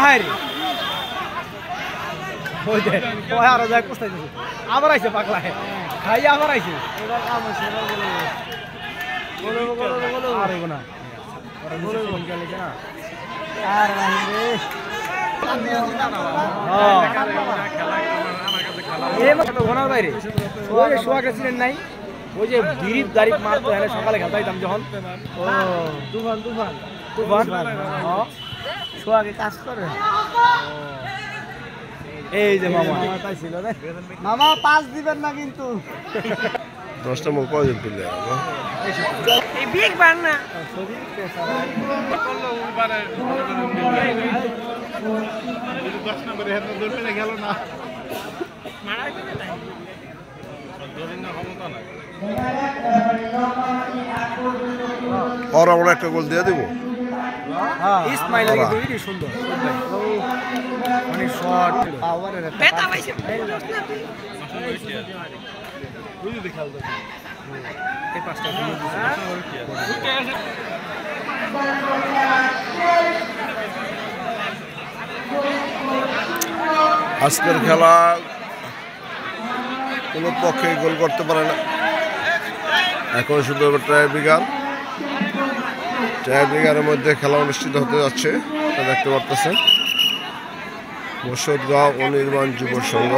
হায় রে ওই দে ও আরো যায় কুস্তাই দিছে আবার আইছে পাগলা খাই আবার আইছে এবার কাম হইছে বলো আর হইব না ওরা নিচে ফোন গেলে না আর রে হ্যাঁ এই মত ওনার বাইরে ওই শোয়াকে ছিলেন নাই ওই যে বিরিপ দারিপ মারতো এনে সকালে খেলতে আইতাম যখন ও তুফান তুফান তুফান হ্যাঁ শোয়াকে কাজ করে এই যে মামা পাইছিল রে মামা 5 দিবেন না কিন্তু 10টা মুখ কয়জন তুললে এই বিগ বান না শরীর পেশা করলো উবারে 10 নম্বরে হেন ধরে গেল না মারাই করে নাই ধরিন না ক্ষমতা না আর আমরা একটা গোল দিয়ে দেব হ্যাঁ ইসমাইল লাগে দুইটি সুন্দর মানে শট পাওয়ারের বেতা পাইছে বুঝি দেখাল তো এই পাঁচটা আজকের খেলা কোনো পক্ষে গোল করতে পারে না এখন শুধু ট্রাই ব্রিগারের মধ্যে খেলা অনুষ্ঠিত হতে যাচ্ছে দেখতে পারতেছেন মুর্শিদগাঁও অনির্বাণ যুব সংঘ